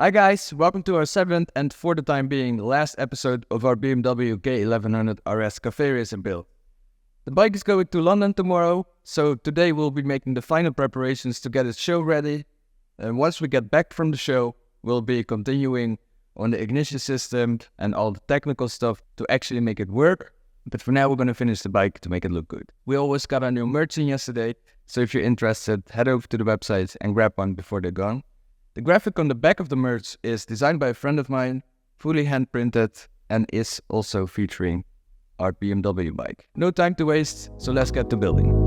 Hi guys, welcome to our 7th and for the time being last episode of our BMW K1100RS caferacer build. The bike is going to London tomorrow, so today we'll be making the final preparations to get its show ready. And once we get back from the show, we'll be continuing on the ignition system and all the technical stuff to actually make it work. But for now, we're going to finish the bike to make it look good. We always got our new merch in yesterday, so if you're interested, head over to the website and grab one before they're gone. The graphic on the back of the merch is designed by a friend of mine, fully hand printed, and is also featuring our BMW bike. No time to waste, so let's get to building.